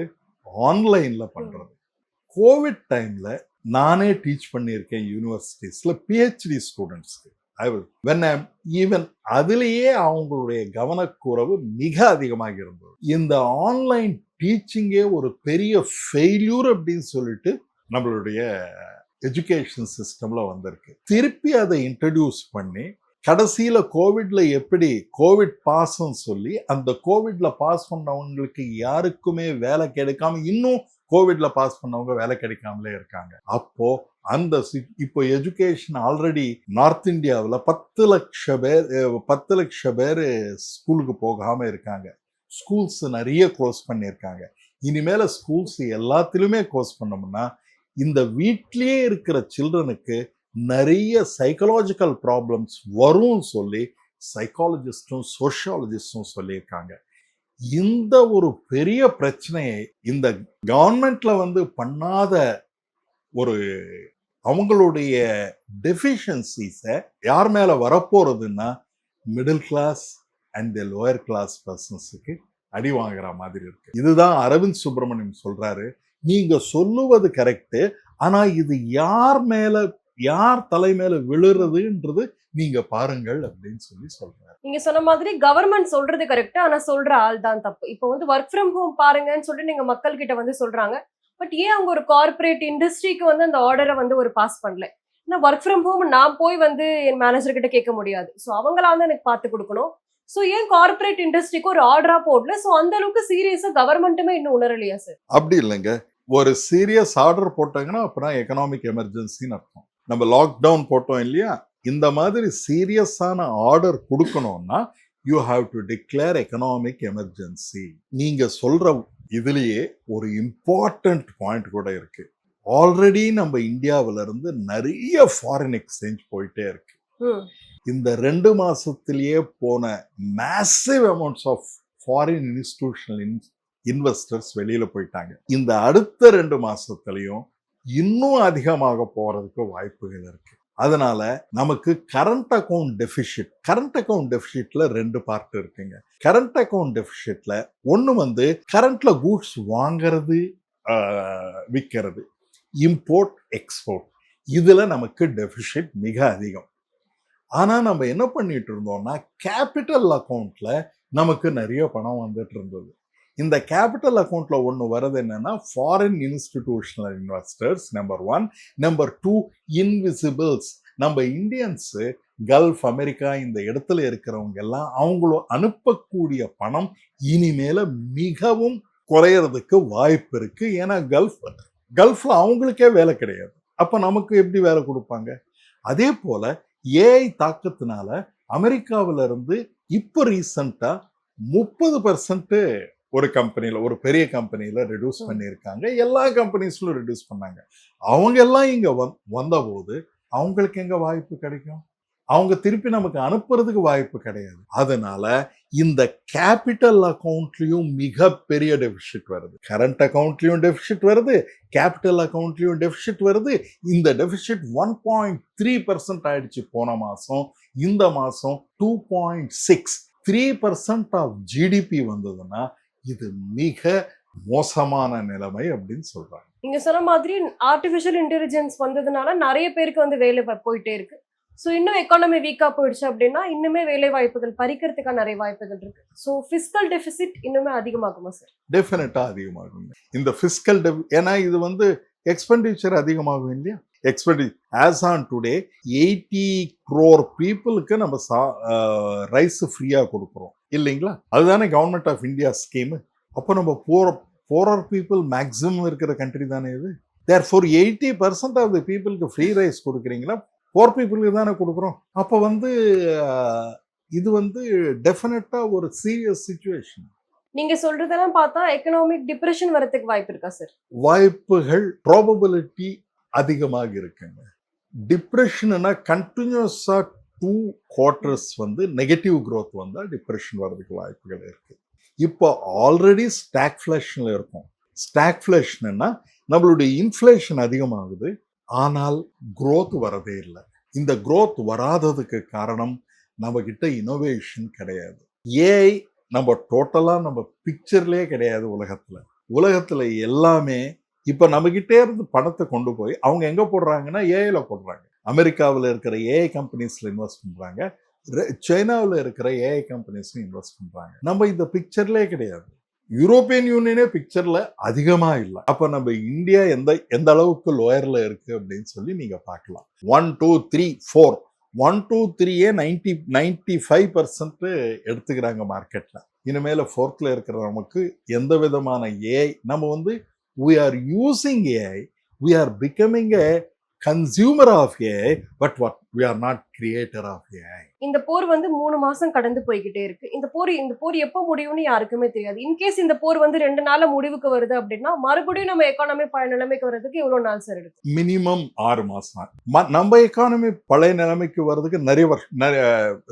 [SPEAKER 1] ஆன்லைன்ல பண்றது. கோவிட் டைம்ல நானே டீச் பண்ணியிருக்கேன் யூனிவர்சிட்டிஸ்ல பிஹெச்டி ஸ்டூடெண்ட்ஸ்க்கு. when I'm even அதிலேயே அவங்களுடைய கவனக்குறைவு மிக அதிகமாக இருந்தது. இந்த ஆன்லைன் டீச்சிங்கே ஒரு பெரிய ஃபெயில்யூர் அப்படின்னு சொல்லிட்டு நம்மளுடைய எஜுகேஷன் சிஸ்டம்ல வந்திருக்கு. திருப்பி அதை இன்ட்ரடியூஸ் பண்ணி கடைசியில கோவிட்ல எப்படி கோவிட் பாஸ்ன்னு சொல்லி அந்த கோவிட்ல பாஸ் பண்ணவங்களுக்கு யாருக்குமே வேலை கிடைக்காம இன்னும் கோவிட்ல பாஸ் பண்ணவங்க வேலை கிடைக்காமலே இருக்காங்க. அப்போ அந்த இப்போ எஜுகேஷன் ஆல்ரெடி நார்த் இந்தியாவில் 10 லட்சம் பேர் ஸ்கூலுக்கு போகாம இருக்காங்க. ஸ்கூல்ஸ் நிறைய க்ளோஸ் பண்ணியிருக்காங்க. இனிமேல ஸ்கூல்ஸ் எல்லாத்திலுமே க்ளோஸ் பண்ணோம்னா இந்த வீட்லயே இருக்கிற சில்ட்ரனுக்கு நிறைய சைக்காலஜிக்கல் ப்ராப்ளம்ஸ் வரும்னு சொல்லி சைக்காலஜிஸ்டும் சோஷியாலஜிஸ்டும் சொல்லியிருக்காங்க. இந்த ஒரு பெரிய பிரச்சனையை இந்த கவர்மெண்ட்ல பண்ணாத ஒரு அவங்களுடைய டெஃபிஷியன்சிஸை யார் மேல வரப்போறதுன்னா middle class and the lower class பர்சன்ஸுக்கு அடி வாங்குற மாதிரி இருக்கு. இதுதான் அரவிந்த் சுப்பிரமணியம் சொல்றாரு, நீங்க சொல்லுவது கரெக்டு, ஆனா இது யார் தலை மேல விழுறதுன்றது நீங்க பாருங்கள் அப்படின்னு சொல்றாரு.
[SPEAKER 2] நீங்க சொன்ன மாதிரி கவர்மெண்ட் சொல்றது கரெக்ட், ஆனா சொல்ற ஆள் தான் தப்பு. இப்போ ஒர்க் ஃப்ரம் ஹோம் பாருங்கன்னு சொல்லிட்டு நீங்க மக்கள் கிட்ட சொல்றாங்க. பட் ஏன் அவங்க ஒரு கார்பரேட் இண்டஸ்ட்ரிக்கு அந்த ஆர்டரை ஒரு பாஸ் பண்ணல? ஏன்னா ஒர்க் ஃப்ரம் ஹோம் நான் போய் என் மேனேஜர் கிட்ட கேட்க முடியாது. ஸோ அவங்களா எனக்கு பார்த்து கொடுக்கணும். ஸோ ஏன் கார்பரேட் இண்டஸ்ட்ரிக்கு ஒரு ஆர்டரா போடல? ஸோ அந்த அளவுக்கு சீரியஸா கவர்மெண்ட்டுமே இன்னும் உணரலையா சார்?
[SPEAKER 1] அப்படி இல்லைங்க. ஒரு சீரியஸ் ஆர்டர் போட்டாங்கன்னா அப்புறம் எக்கனாமிக் எமர்ஜென்சின்னு அர்த்தம். நம்ம லாக்டவுன் போட்டோம் இல்லையா, இந்த மாதிரி சீரியஸான ஆர்டர் கொடுக்கணும்னா you have to declare economic emergency. நீங்க சொல்ற இதுலயே ஒரு இம்பார்ட்டன்ட் பாயிண்ட் கூட இருக்கு. ஆல்ரெடி நம்ம இந்தியாவில இருந்து நிறைய ஃபாரின் எக்ஸ்சேஞ்ச் போயிட்டே இருக்கு. இந்த 2 மாசத்திலேயே போன massive amounts of foreign institutional investors வெளியில போயிட்டாங்க. இந்த அடுத்த 2 மாசத்துலயும் இன்னும் அதிகமாக போறதுக்கு வாய்ப்புகள் இருக்கு. அதனால நமக்கு கரண்ட் அக்கவுண்ட் டெபிசிட்ல 2 பார்ட் இருக்குங்க. கரண்ட் அக்கவுண்ட் டெபிசிட்ல ஒன்னு கரண்ட்ல கூட்ஸ் வாங்குறது விற்கிறது, இம்போர்ட் எக்ஸ்போர்ட், இதுல நமக்கு டெபிசிட் மிக அதிகம். ஆனா நம்ம என்ன பண்ணிட்டு இருந்தோம்னா கேபிட்டல் அக்கவுண்ட்ல நமக்கு நிறைய பணம் வந்துட்டு இருந்தது. இந்த கேபிட்டல் அக்கவுண்ட்ல ஒன்று வருது என்னன்னா foreign institutional investors number 1, number 2 இன்விசிபிள்ஸ். நம்ம இந்தியன்ஸ் கல்ஃப் அமெரிக்கா இந்த இடத்துல இருக்கிறவங்க எல்லாம் அவங்களும் அனுப்பக்கூடிய பணம் இனிமேல மிகவும் குறையறதுக்கு வாய்ப்பு இருக்கு. ஏன்னா கல்ஃப்ல அவங்களுக்கே வேலை கிடையாது. அப்ப நமக்கு எப்படி வேலை கொடுப்பாங்க? அதே போல ஏஐ தாக்கத்தினால அமெரிக்காவில இருந்து இப்ப ரீசெண்டா 30% ஒரு கம்பெனில, ஒரு பெரிய கம்பெனில ரெடியூஸ் பண்ணியிருக்காங்க. எல்லா கம்பெனிஸ்லும் ரெடியூஸ் பண்ணாங்க. அவங்க எல்லாம் இங்க வந்த போது அவங்களுக்கு எங்க வாய்ப்பு கிடைக்கும்? அவங்க திருப்பி நமக்கு அனுப்புறதுக்கு வாய்ப்பு கிடையாது. அதனால இந்த கேபிட்டல் அக்கவுண்ட்லயும் மிகப்பெரிய டெபிசிட் வருது. கரண்ட் அக்கவுண்ட்லயும் டெபிசிட் வருது, கேபிட்டல் அக்கவுண்ட்லயும் டெபிசிட் வருது. இந்த டெபிசிட் 1.3% ஆயிடுச்சு போன மாசம். இந்த மாசம் 2.6, 3% ஆஃப் ஜிடிபி வந்ததுன்னா இது மிக மோசமான நிலைமை அப்படின்னு சொல்றாங்க.
[SPEAKER 2] நீங்க சொன்ன மாதிரி ஆர்டிபிஷியல் இன்டெலிஜென்ஸ் வந்ததுனால நிறைய பேருக்கு வேலை போயிட்டே இருக்கு. ஸோ இன்னும் எக்கானமி வீக்கா போயிடுச்சு அப்படின்னா இன்னுமே வேலை வாய்ப்புகள் பறிக்கிறதுக்கான நிறைய வாய்ப்புகள் இருக்கு. ஸோ ஃபிஸ்கல் டெபிசிட் இன்னுமே அதிகமாகுமா சார்?
[SPEAKER 1] டெஃபினட்டா அதிகமாகும். இந்த ஃபிஸ்கல் ஏன்னா இது எக்ஸ்பெண்டிச்சர் அதிகமாகும் இல்லையா? ஆஸ் ஆன் டுடே 80 crore பீப்புளுக்கு நம்ம ரைஸ் ஃப்ரீயா கொடுக்குறோம் இல்லைங்களா? அதுதானே கவர்மெண்ட் ஆஃப் இந்தியா ஸ்கீம். அப்போ நம்ம poorer people மேக்ஸிமம் இருக்கிற கண்ட்ரி தானே இது. தேர்ஃபோர் 80% ஆஃப் த பீப்புளுக்கு ஃப்ரீ ரைஸ் கொடுக்குறீங்களா? போர் பீப்புளுக்கு தானே கொடுக்குறோம். அப்போ இது டெஃபினட்டா ஒரு சீரியஸ் சிச்சுவேஷன்.
[SPEAKER 2] நீங்க சொல்றதெல்லாம் பார்த்தா எக்கனாமிக் டிப்ரெஷன் வரதுக்கு வாய்ப்பு இருக்கா சார்?
[SPEAKER 1] வாய்ப்புகள் ப்ராபபிலிட்டி அதிகமாக இருக்குங்க. டிப்ரெஷன்னா கண்டினியூஸா 2 quarters நெகட்டிவ் growth வந்தா டிப்ரெஷன் வர்றதுக்கு வாய்ப்புகள் இருக்கு. இப்போ ஆல்ரெடி ஸ்டாக்ஃப்ளேஷன்ல இருக்கும். ஸ்டாக்ஃப்ளேஷன்னா நம்மளுடைய இன்ஃப்ளேஷன் அதிகமாகுது, ஆனால் growth வரதே இல்லை. இந்த growth வராததுக்கு காரணம் நம்ம கிட்ட இனோவேஷன் கிடையாது. ஏஐ நம்ம டோட்டலா நம்ம பிக்சர்லயே கிடையாது. உலகத்துல எல்லாமே இப்போ நம்மகிட்டே இருந்து பணத்தை கொண்டு போய் அவங்க எங்க போடுறாங்கன்னா ஏஐல போடுறாங்க. அமெரிக்காவில் இருக்கிற ஏஐ கம்பெனிஸ்ல இன்வெஸ்ட் பண்றாங்க. சைனாவில் இருக்கிற ஏஐ கம்பெனிஸ்ல இன்வெஸ்ட் பண்றாங்க. நம்ம இந்த பிக்சர்லேயே கிடையாது. யூரோப்பியன் யூனியனே பிக்சர்ல அதிகமா இல்லை. அப்ப நம்ம இந்தியா எந்த எந்த அளவுக்கு லோயர்ல இருக்கு அப்படின்னு சொல்லி நீங்க பார்க்கலாம். 1 2 3 4 1 2 3 95% எடுத்துக்கிறாங்க மார்க்கெட்ல. இனிமேல ஃபோர்த்ல இருக்கிற நமக்கு எந்த விதமான ஏஐ நம்ம வந்து we are using AI, we are becoming a consumer of AI, but what we are not creator of AI.
[SPEAKER 2] இந்த போர் வந்து 3 மாசம் கடந்து போய்கிட்டே இருக்கு. இந்த போர் எப்போ முடியும்னு யாருக்குமே தெரியாது. இன்கேஸ் இந்த போர் வந்து 2 நாள்ல முடிவுக்கு வருது அப்படின்னா மறுபடியும் நம்ம எக்கானமி பழைய நிலைமைக்கு வர்றதுக்கு எவ்வளவு நாள் சார் எடுக்கும்?
[SPEAKER 1] மினிமம் 6 மாசம். நம்ம எக்கானமி பழைய நிலைமைக்கு வர்றதுக்கு நிறைய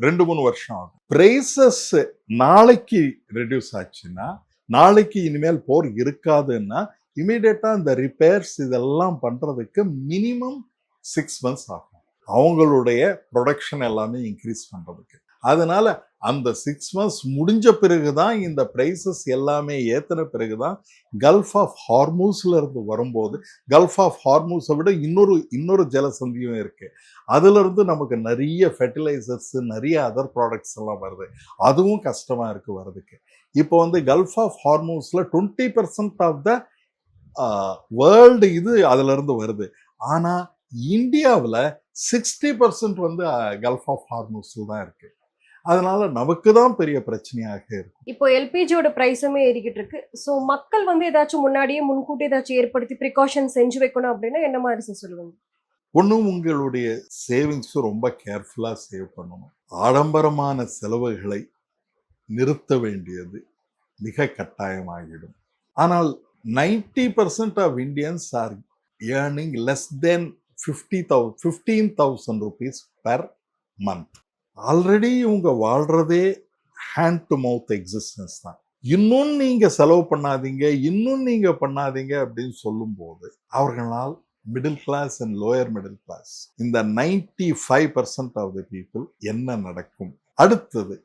[SPEAKER 1] 2-3 வருஷம் ஆகும். பிரைசஸ் நாளைக்கு ரெடியூஸ் ஆச்சுன்னா, நாளைக்கு இனிமேல் போர் இருக்காதுன்னா இமீடியட்டா இந்த ரிப்பேர்ஸ் இதெல்லாம் பண்றதுக்கு மினிமம் 6 months ஆகும். அவங்களுடைய ப்ரொடக்ஷன் எல்லாமே இன்க்ரீஸ் பண்றதுக்கு. அதனால அந்த 6 months முடிஞ்ச பிறகுதான் இந்த பிரைசஸ் எல்லாமே ஏத்தின பிறகுதான் கல்ஃப் ஆஃப் ஹார்மூஸ்ல இருந்து வரும்போது, கல்ஃப் ஆஃப் ஹார்மூஸை விட இன்னொரு ஜலசந்தியும் இருக்கு. அதுல இருந்து நமக்கு நிறைய ஃபெர்டிலைசர்ஸ், நிறைய அதர் ப்ராடக்ட்ஸ் எல்லாம் வருது. அதுவும் கஷ்டமா இருக்கு வர்றதுக்கு. இப்போ வந்து கல்ஃப் ஆஃப் ஹார்மூஸ்ல 20% ஆஃப் த வேர்ல்டு இது அதுல இருந்து வருது. ஆனா இந்தியாவில் 60% வந்து கல்ஃப் ஆஃப் ஹார்மூஸ்ல தான் இருக்கு. அதனால நமக்கு தான் பெரிய பிரச்சனையாக இருக்கும்.
[SPEAKER 2] இப்போ எல்பிஜியோட பிரைஸுமே ஏறிக்கிட்டு இருக்கு. ஸோ மக்கள் வந்து ஏதாச்சும் முன்னாடியே முன்கூட்டி ஏதாச்சும் ஏற்படுத்தி ப்ரிகாஷன் செஞ்சு வைக்கணும் அப்படின்னா என்ன மாதிரி சார் சொல்லுவாங்க?
[SPEAKER 1] ஒன்றும் உங்களுடைய சேவிங்ஸும் ரொம்ப கேர்ஃபுல்லாக சேவ் பண்ணணும். ஆடம்பரமான செலவுகளை நிறுத்த வேண்டியது மிக கட்டாயமாகிடும். ஆனால் 90% of Indians are earning less than 15,000 rupees per month. Already இவங்க வாழ்றதே ஹேண்ட் டு மவுத் எக்ஸிஸ்டன்ஸ் தான். இன்னும் நீங்க செலவு பண்ணாதீங்க அப்படின்னு சொல்லும்போது அவர்களால் middle class and lower middle class இந்த 95% ஆஃப் த பீப்புள் என்ன நடக்கும்? அடுத்தது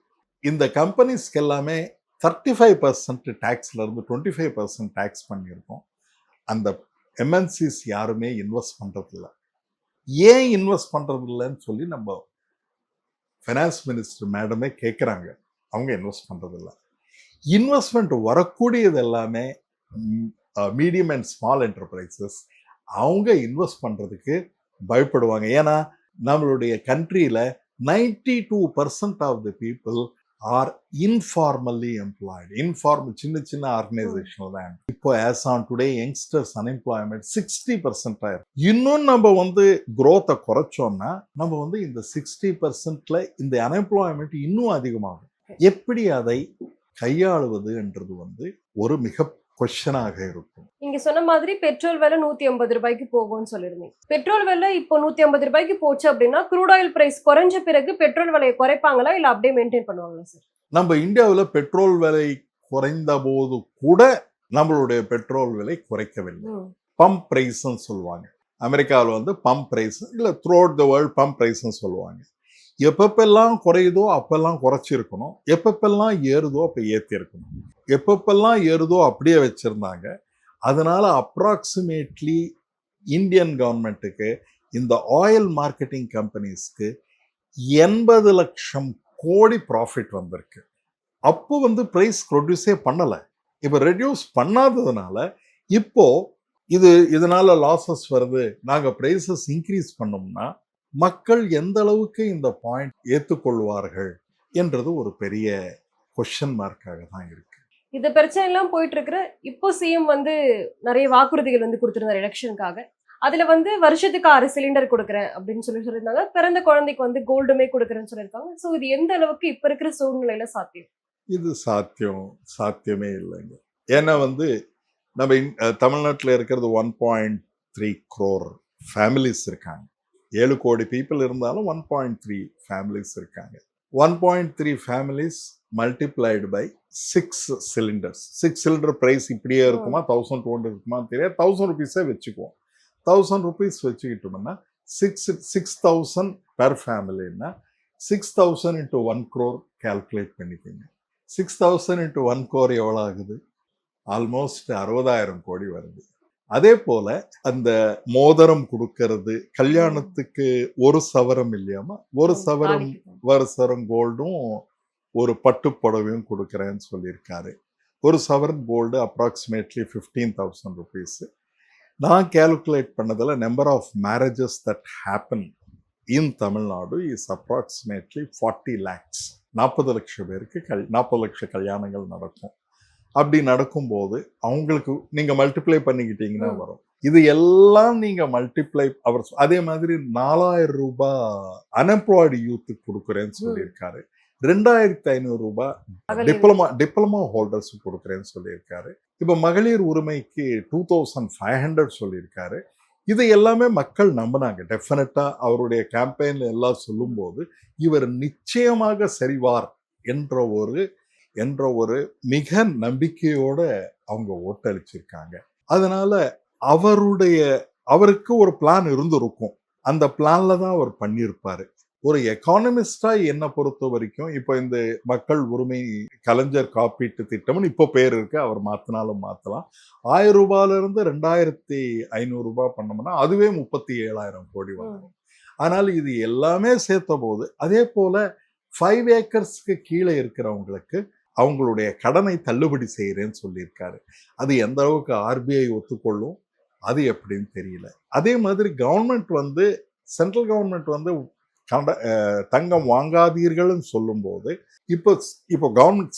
[SPEAKER 1] இந்த கம்பெனிஸ்க்கு எல்லாமே 35% டேக்ஸ்ல இருந்து 25% டேக்ஸ் பண்ணியிருக்கோம். அந்த எம்என்சிஸ் யாருமே இன்வெஸ்ட் பண்றதில்ல. ஏன் இன்வெஸ்ட் பண்றதில்லைன்னு சொல்லி நம்ம ஃபைனான்ஸ் மினிஸ்டர் மேடமே கேட்குறாங்க. அவங்க இன்வெஸ்ட் பண்றதில்ல. இன்வெஸ்ட்மெண்ட் வரக்கூடியது எல்லாமே மீடியம் அண்ட் ஸ்மால் என்டர்பிரைசஸ். அவங்க இன்வெஸ்ட் பண்றதுக்கு பயப்படுவாங்க. ஏன்னா நம்மளுடைய கண்ட்ரியில 92% of the people are informally employed. Informal சின்ன ஆர்கனைசேஷன் தான். இப்போ as on today youngsters unemployment 60% ஆயிரும். இன்னும் நம்ம வந்து குரோத்தை குறைச்சோம்னா நம்ம வந்து இந்த 60%ல இந்த அன்எம்ப்ளாய்மெண்ட் இன்னும் அதிகமாகும். எப்படி அதை கையாளுவது என்றது வந்து ஒரு மிக கொஸ்டினாக இருக்கும்.
[SPEAKER 2] நீங்க சொன்ன மாதிரி பெட்ரோல் விலை 150 ரூபாய்க்கு போகும்னு சொல்லிருந்தீங்க. பெட்ரோல் விலை இப்போ 150 ரூபாய்க்கு போச்சு அப்படின்னா க்ரூட் ஆயில் பிரைஸ் குறைஞ்ச பிறகு பெட்ரோல் விலையை குறைப்பாங்களா இல்ல அப்படியே மெயின்டைன் பண்ணுவாங்களா சார்?
[SPEAKER 1] நம்ம இந்தியாவில் பெட்ரோல் விலை குறைந்த போது கூட நம்மளுடைய பெட்ரோல் விலை குறைக்கவில்லை. பம்ப் பிரைஸ்ன்னு சொல்லுவாங்க. அமெரிக்காவில் வந்து பம்ப் பிரைஸ் இல்லை throughout the world pump பிரைஸ்ன்னு சொல்லுவாங்க. எப்பப்பெல்லாம் குறையுதோ அப்பெல்லாம் குறைச்சிருக்கணும், எப்பப்பெல்லாம் ஏறுதோ அப்போ ஏற்றிருக்கணும். எப்பப்பெல்லாம் ஏறுதோ அப்படியே வச்சிருந்தாங்க. அதனால அப்ராக்சிமேட்லி இந்தியன் கவர்மெண்ட்டுக்கு இந்த ஆயில் மார்க்கெட்டிங் கம்பெனிஸ்க்கு 80 லட்சம் கோடி ப்ராஃபிட் வந்திருக்கு. அப்போ வந்து ப்ரைஸ் ப்ரொடியூஸே பண்ணலை. இப்போ ரெடியூஸ் பண்ணாததுனால இப்போ இதனால லாசஸ் வருது, நாங்கள் ப்ரைஸஸ் இன்க்ரீஸ் பண்ணோம்னா மக்கள் எந்த அளவுக்கு இந்த பாயிண்ட் ஏற்றுக்கொள்வார்கள் என்றது ஒரு பெரிய கொஸ்டின் மார்க்காக தான் இருக்கு.
[SPEAKER 2] இந்த பிரச்சனை எல்லாம் போயிட்டு இருக்கிற இப்போ சிஎம் வந்து நிறைய வாக்குறுதிகள் வந்து கொடுத்திருந்தார் எலெக்ஷனுக்காக. அதுல வந்து வருஷத்துக்கு 6 சிலிண்டர் கொடுக்குறேன் அப்படின்னு சொல்லியிருந்தாங்க. பிறந்த குழந்தைக்கு வந்து கோல்டுமே கொடுக்குறேன்னு சொல்லியிருக்காங்க. ஸோ இது எந்த அளவுக்கு இப்ப இருக்கிற சூழ்நிலையில சாத்தியம்?
[SPEAKER 1] இது சாத்தியமே இல்லைங்க. ஏன்னா வந்து நம்ம தமிழ்நாட்டில் இருக்கிறது 1.3 crore ஃபேமிலிஸ் இருக்காங்க. 7 கோடி பீப்புள் இருந்தாலும் 1.3 ஃபேமிலிஸ் இருக்காங்க. 1.3 families multiplied by 6 cylinders. 6 cylinder price இப்படியே இருக்குமா, 1200 இருக்குமா தெரியாது. 1000 rupees வச்சுக்குவோம். 1000 rupees வச்சுக்கிட்டோம்னா 6,000 பெர் ஃபேமிலின்னா 6,000 into 1 crore கால்குலேட் பண்ணிக்கோங்க. 6,000 into 1 crore எவ்வளோ ஆகுது? ஆல்மோஸ்ட் 60,000 கோடி வருது. அதே போல அந்த மோதிரம் கொடுக்கறது, கல்யாணத்துக்கு ஒரு சவரம் இல்லையாமா, ஒரு சவரம்
[SPEAKER 2] தாலிக்கு
[SPEAKER 1] ஒரு சவரம் கோல்டும் ஒரு பட்டு புடவையும் கொடுக்குறேன்னு சொல்லியிருக்காரு. ஒரு சவரன் கோல்டு அப்ராக்சிமேட்லி 15,000 ருபீஸ். நான் கால்குலேட் பண்ணதுல number of marriages that happen in Tamil Nadu is approximately 40 lakhs. 40 லட்சம் பேருக்கு 40 லட்சம் கல்யாணங்கள் நடக்கும். அப்படி நடக்கும்போது அவங்களுக்கு நீங்க மல்டிப்ளை பண்ணிக்கிட்டீங்கன்னா வரும். இது எல்லாம் நீங்க மல்டிப்ளை அதே மாதிரி 4,000 ரூபாய் அன்எம்ப்ளாய்டு யூத்துக்கு கொடுக்குறேன்னு சொல்லியிருக்காரு. 2,500 ரூபாய் டிப்ளமா ஹோல்டர்ஸ் கொடுக்குறேன்னு சொல்லியிருக்காரு. இப்ப மகளிர் உரிமைக்கு 2,500 சொல்லியிருக்காரு. இது எல்லாமே மக்கள் நம்பினாங்க. டெஃபினட்டா அவருடைய கேம்பெயின்ல எல்லாம் சொல்லும்போது இவர் நிச்சயமாக சரிவார் என்ற ஒரு மிக நம்பிக்கையோட அவங்க ஓட்டளிச்சிருக்காங்க. அதனால அவருக்கு ஒரு பிளான் இருந்திருக்கும். அந்த பிளான்ல தான் அவர் பண்ணியிருப்பாரு. ஒரு எக்கானமிஸ்டா என்னை பொறுத்த வரைக்கும் இப்போ இந்த மக்கள் உரிமை கலைஞர் காப்பீட்டு திட்டம்னு இப்போ பேர் இருக்கு, அவர் மாத்தினாலும் மாத்தலாம். 1,000 ரூபாயில இருந்து 2,500 ரூபாய் பண்ணோம்னா அதுவே 37,000 கோடி வந்துடும். ஆனால் இது எல்லாமே சேர்த்த போது அதே போல 5 ஏக்கர்ஸ்க்கு கீழே இருக்கிறவங்களுக்கு அவங்களுடைய கடனை தள்ளுபடி செய்கிறேன்னு சொல்லியிருக்காரு. அது எந்த அளவுக்கு ஆர்பிஐ ஒத்துக்கொள்ளும் அது எப்படின்னு தெரியல. அதே மாதிரி கவர்மெண்ட் சென்ட்ரல் கவர்மெண்ட் தங்கம் வாங்காதீர்கள்னு சொல்லும்போது இப்போ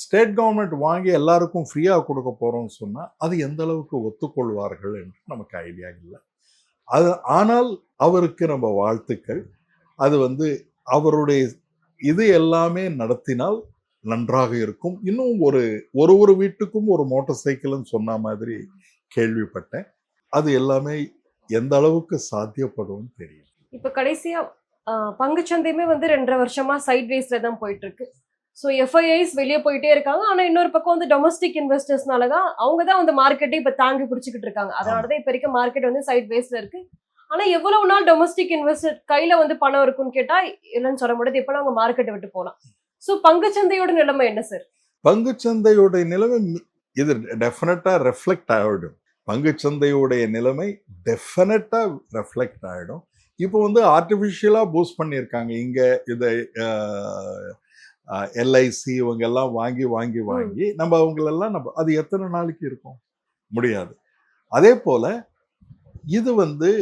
[SPEAKER 1] ஸ்டேட் கவர்மெண்ட் வாங்கி எல்லாருக்கும் ஃப்ரீயா கொடுக்க போறோம்னு சொன்னா அது எந்த அளவுக்கு ஒத்துக்கொள்வார்கள் என்று நமக்கு ஐடியா இல்லை. ஆனால் அவருக்கு நம்ம வாழ்த்துக்கள். அது அவருடைய இது எல்லாமே நடத்தினால் நன்றாக இருக்கும். இன்னும் ஒரு வீட்டுக்கும் ஒரு மோட்டார் சைக்கிள்னு சொன்ன மாதிரி கேள்விப்பட்டேன். அது எல்லாமே எந்த அளவுக்கு சாத்தியப்படும் தெரியும்.
[SPEAKER 2] இப்ப கடைசியா பங்குச்சந்தையுமே 2.5 வருஷமா சைட் வேஸ்ல தான் போயிட்டு இருக்கு. ஸோ எஃப்ஐஐஸ் வெளியே போயிட்டே இருக்காங்க. ஆனா இன்னொரு பக்கம் டொமஸ்டிக் இன்வெஸ்டர்ஸ்னாலதான் அவங்க தான் மார்க்கெட்டை இப்ப தாங்கி பிடிச்சிக்கிட்டு இருக்காங்க. அதனாலதான் இப்ப இருக்க மார்க்கெட் சைட் வேஸ்ல இருக்கு. ஆனா எவ்வளவு நாள் டொமஸ்டிக் இன்வெஸ்டர் கையில பணம் இருக்குன்னு கேட்டா இல்லைன்னு சொல்ல முடியாது. எப்ப அவங்க மார்க்கெட்டை விட்டு போலாம். ஸோ பங்குச்சந்தையோட நிலைமை என்ன சார்?
[SPEAKER 1] பங்குச்சந்தையோட நிலைமை இது டெஃபினட்டா ரெஃப்ளெக்ட் ஆகிடும். பங்குச்சந்தையுடைய நிலைமை டெஃபினட்டா ரெஃப்ளெக்ட் ஆகிடும். இப்போ ஆர்டிஃபிஷியலா பூஸ்ட் பண்ணியிருக்காங்க. இங்க இதை எல்ஐசி இவங்க எல்லாம் வாங்கி நம்ம அவங்களெல்லாம் அது எத்தனை நாளைக்கு இருக்கும்? முடியாது. அதே போல இது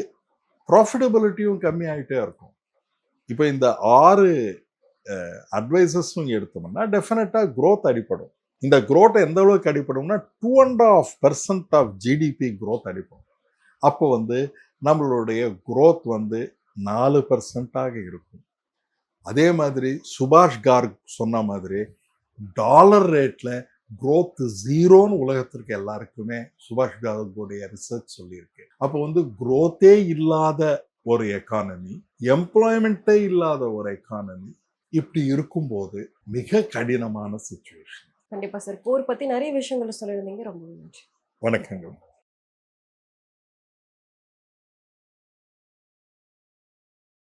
[SPEAKER 1] ப்ராஃபிட்டபிலிட்டியும் கம்மி ஆகிட்டே இருக்கும். இப்போ இந்த 6 அட்வைசஸும் எடுத்தோம்னா டெஃபினட்டா growth அடிப்படும். இந்த growth எந்த அளவுக்கு அடிப்படும்னா 2.5% ஆஃப் ஜிடிபி growth அடிப்படும். அப்போ நம்மளுடைய growth 4% இருக்கும். அதே மாதிரி சுபாஷ் கார்க் சொன்ன மாதிரி டாலர் ரேட்ல growth 0ன்னு உலகத்திற்கு எல்லாருக்குமே சுபாஷ் கார்குடைய ரிசர்ச் சொல்லியிருக்கு. அப்போ growth-ஏ இல்லாத ஒரு எக்கானமி, எம்ப்ளாய்மெண்ட்டே இல்லாத ஒரு எக்கானமி இப்படி இருக்கும்போது மிக கடினமான சிச்சுவேஷன்.
[SPEAKER 2] கண்டிப்பா சார். போர் பத்தி நிறைய விஷயங்களை சொல்லியிருந்தீங்க. ரொம்ப நன்றி.
[SPEAKER 1] வணக்கங்கள்.